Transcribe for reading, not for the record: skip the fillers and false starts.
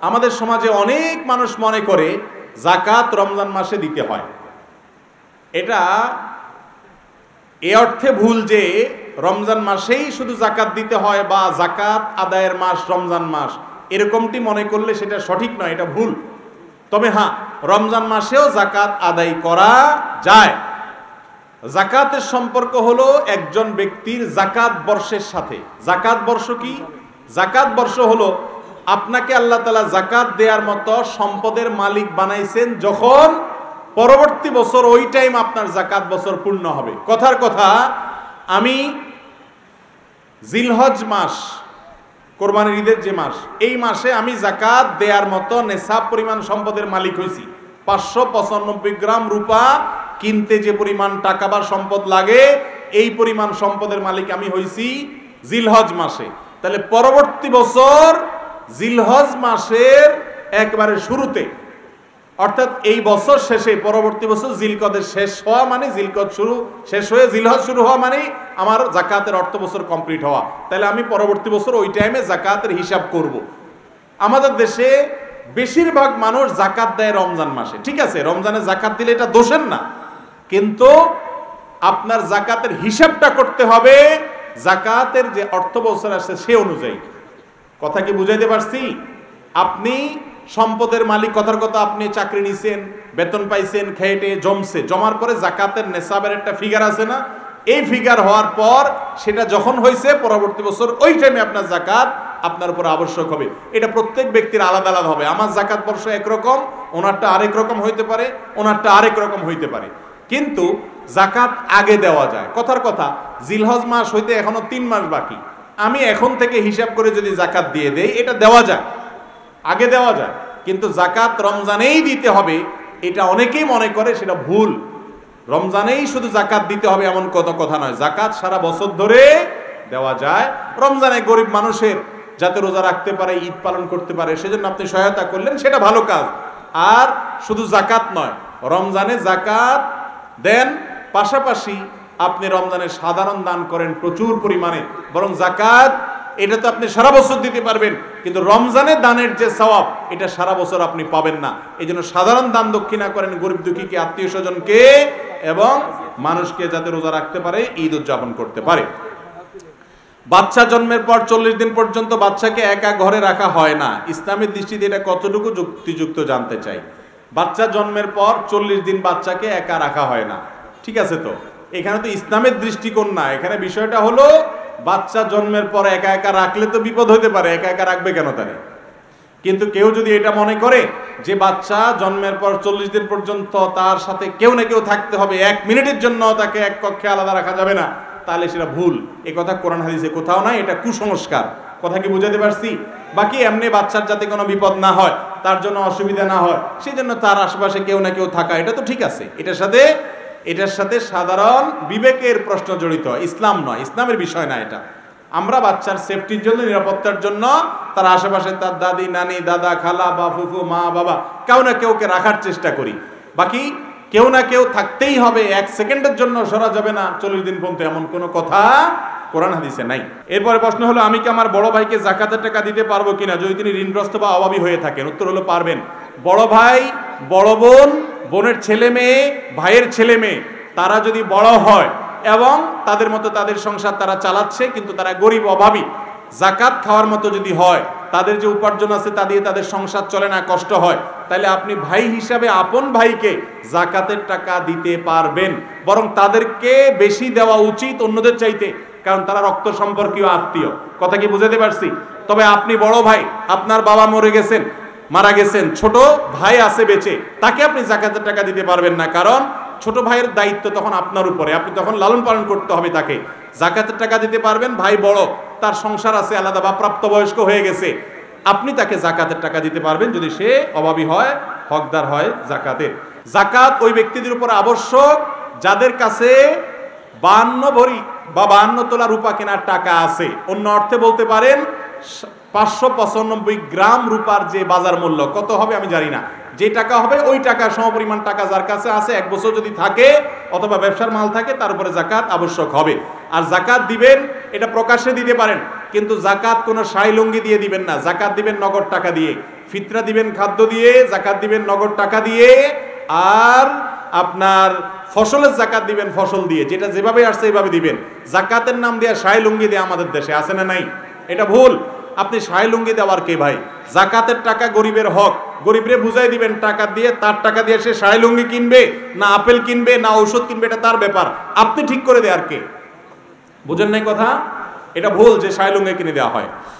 আমাদের সমাজে অনেক মানুষ মনে করে যাকাত রমজান মাসে দিতে হয়। এটা এ অর্থে ভুল যে রমজান মাসেই শুধু যাকাত দিতে হয় বা যাকাত আদায়ের মাস রমজান মাস, এরকমটি মনে করলে সেটা সঠিক নয়, এটা ভুল। তবে হ্যাঁ, রমজান মাসেও যাকাত আদায় করা যায়। যাকাতের সম্পর্ক হলো একজন ব্যক্তির যাকাত বর্ষের সাথে। যাকাত বর্ষ কি? যাকাত বর্ষ হলো আপনাকে আল্লাহ তাআলা যাকাত দেওয়ার মতো সম্পদের মালিক বানাইছেন যখন পরবর্তী বছর ওই টাইম আপনার যাকাত বছর পূর্ণ হবে। কথার কথা, আমি জিলহজ মাস, কোরবানির ঈদের যে মাস, এই মাসে আমি যাকাত দেওয়ার মতো নেশাব পরিমাণ সম্পদের মালিক হয়েছি। 595 গ্রাম রূপা কিনতে যে পরিমাণ টাকা বা সম্পদ লাগে, এই পরিমাণ সম্পদের মালিক আমি হয়েছি জিলহজ মাসে। তাহলে পরবর্তী বছর জিলহজ মাসের একবারে শুরুতে, অর্থাৎ এই বছর শেষে পরবর্তী বছর জিলকদের শেষ হওয়া মানে জিলকদ শুরু শেষ হয়ে জিলহজ শুরু হওয়া মানে আমার যাকাতের অর্থ বছর কমপ্লিট হওয়া। তাহলে আমি পরবর্তী বছর ওই টাইমে যাকাতের হিসাব করব। আমাদের দেশে বেশিরভাগ মানুষ যাকাত দেয় রমজান মাসে। ঠিক আছে, রমজানে যাকাত দিলে এটা দোষের না, কিন্তু আপনার যাকাতের হিসাবটা করতে হবে যাকাতের যে অর্থ বছর আসছে সে অনুযায়ী। কথা কি বুঝাইতে পারছি? আপনি সম্পদের মালিক, কথার কথা, আপনি চাকরি নিছেন, বেতন পাইছেন, খেটে জমছে, জমার পরে যাকাতের নেশাবের একটা ফিগার আছে না, এই ফিগার হওয়ার পর সেটা যখন হয়েছে পরবর্তী বছর ওই টাইমে আপনার যাকাত আপনার উপর আবশ্যক হবে। এটা প্রত্যেক ব্যক্তির আলাদা আলাদা হবে। আমার যাকাত বর্ষ একরকম, ওনারটা আরেক রকম হইতে পারে, ওনারটা আরেক রকম হইতে পারে, কিন্তু যাকাত আগে দেওয়া যায়। কথার কথা, জিলহজ মাস হইতে এখনো 3 মাস বাকি, আমি এখন থেকে হিসাব করে যদি যাকাত দিয়ে দেই, এটা দেওয়া যায়, আগে দেওয়া যায়। কিন্তু যাকাত রমজানেই দিতে হবে, এটা অনেকেই মনে করে, সেটা ভুল। রমজানেই শুধু যাকাত দিতে হবে এমন কোনো কথা নয়। যাকাত সারা বছর ধরে দেওয়া যায়। রমজানে গরিব মানুষের যাতে রোজা রাখতে পারে, ঈদ পালন করতে পারে, সেজন্য আপনি সহায়তা করলেন, সেটা ভালো কাজ। আর শুধু যাকাত নয়, রমজানে যাকাত দেন, পাশাপাশি আপনি রমজানে সাধারণ দান করেন প্রচুর পরিমাণে। বরং যাকাত এটা তো আপনি সারা বছর দিতে পারবেন, কিন্তু রমজানে দানের যে সওয়াব, এটা সারা বছর আপনি পাবেন না। এই জন্য সাধারণ দান দক্ষিণা করেন গরিব দুঃখীকে, আত্মীয় স্বজনকে, এবং মানুষকে যাতে রোজা রাখতে পারে, ঈদ উদযাপন করতে পারে। বাচ্চা জন্মের পর 40 দিন পর্যন্ত বাচ্চাকে একা ঘরে রাখা হয় না। ইসলামের দৃষ্টিতে এটা কতটুকু যুক্তিযুক্ত জানতে চাই। বাচ্চা জন্মের পর 40 দিন বাচ্চাকে একা রাখা হয় না, ঠিক আছে? তো এখানে তো ইসলামের দৃষ্টিকোণ না, এখানে বিষয়টা হলো বাচ্চা জন্মের পর একা একা রাখলে তো বিপদ হতে পারে, একা একা রাখবে কেন তারে? কিন্তু কেউ যদি এটা মনে করে যে বাচ্চা জন্মের পর 40 দিন পর্যন্ত তার সাথে কেউ না কেউ থাকতে হবে, 1 মিনিটের জন্য তাকে এক কক্ষে আলাদা রাখা যাবে না, তাহলে সেটা ভুল। এ কথা কোরআন হাদিসে কোথাও নাই, এটা কুসংস্কার। কথা কি বুঝাতে পারছি? বাকি এমনি বাচ্চার যাতে কোনো বিপদ না হয়, তার জন্য অসুবিধা না হয়, সেই জন্য তার আশেপাশে কেউ না কেউ থাকা, এটা তো ঠিক আছে। এটার সাথে সাধারণ বিবেকের প্রশ্ন জড়িত, ইসলাম নয়, ইসলামের বিষয় না এটা। আমরা বাচ্চার সেফটির জন্য, নিরাপত্তার জন্য তার আশেপাশে তার দাদি, নানি, দাদা, খালা বা ফুফু, মা, বাবা, কেউ না কেউকে রাখার চেষ্টা করি। বাকি কেউ না কেউ থাকতেই হবে, 1 সেকেন্ডের জন্য সরা যাবে না 40 দিন পর্যন্ত, এমন কোনো কথা কোরআন হাদিসে নাই। এরপরে প্রশ্ন হলো, আমি কি আমার বড় ভাইকে যাকাতের টাকা দিতে পারবো কিনা যদি তিনি ঋণগ্রস্ত বা অভাবী হয়ে থাকেন? উত্তর হলো পারবেন। বড় ভাই, বড় বোন, বোনের ছেলে মেয়ে, ভাইয়ের ছেলে মেয়ে, তারা যদি বড় হয় এবং তাদের মতো তাদের সংসার তারা চালাচ্ছে, কিন্তু তারা গরিব অভাবী, যাকাত খাওয়ার মতো যদি হয়, তাদের যে উপার্জন আছে তা দিয়ে তাদের সংসার চলে না, কষ্ট হয়, তাহলে আপনি ভাই হিসাবে আপন ভাইকে যাকাতের টাকা দিতে পারবেন। বরং তাদেরকে বেশি দেওয়া উচিত অন্যদের চাইতে, কারণ তারা রক্ত সম্পর্কীয় আত্মীয়। কথা কি বুঝাতে পারছি? তবে আপনি বড় ভাই, আপনার বাবা মারা গেছেন, ছোট ভাই আছে বেঁচে, তাকে আপনি যাকাতের টাকা দিতে পারবেন না, কারণ ছোট ভাইয়ের দায়িত্ব তখন আপনার উপরে, আপনি তখন লালন পালন করতে হবে তাকে। যাকাতের টাকা দিতে পারবেন, ভাই বড়, তার সংসার আছে আলাদা বা প্রাপ্তবয়স্ক হয়ে গেছে, আপনি তাকে যাকাতের টাকা দিতে পারবেন যদি সে অভাবী হয়, হকদার হয় যাকাতের। যাকাত ওই ব্যক্তিদের উপর আবশ্যক যাদের কাছে 52 ভরি বা 52 তোলা রূপা কেনার টাকা আছে। অন্য অর্থে বলতে পারেন 595 গ্রাম রূপার যে বাজার মূল্য, কত হবে আমি জানি না, যে টাকা হবে ওই টাকা সমপরিমাণ টাকা যার কাছে আছে, 1 বছর যদি থাকে অথবা ব্যবসার মাল থাকে, তার উপরে যাকাত আবশ্যক হবে। আর যাকাত দিবেন, এটা প্রকাশ্যে দিতে পারেন, কিন্তু জাকাত কোনো শাই লুঙ্গি দিয়ে দিবেন না, জাকাত দিবেন নগদ টাকা দিয়ে, ফিতরা দিবেন খাদ্য দিয়ে, জাকাত দিবেন নগদ টাকা দিয়ে, আর আপনার ফসলের জাকাত দিবেন ফসল দিয়ে, যেটা যেভাবে আসছে এইভাবে দিবেন। জাকাতের নাম দিয়ে শাই লুঙ্গি দিয়ে আমাদের দেশে আছে না নাই? এটা ভুল। আপনি শাই লুঙ্গি দেওয়ার কে ভাই? জাকাতের টাকা গরিবের হক, গরিবরে বুঝাই দিবেন টাকা দিয়ে, তার টাকা দিয়ে সে শাই লুঙ্গি কিনবে না আপেল কিনবে না ঔষধ কিনবে, এটা তার ব্যাপার, আপনি ঠিক করে দেয়ার কে? বুঝেন নাই কথা? এটা ভুল যে শাই লুঙ্গি কিনে দেওয়া হয়।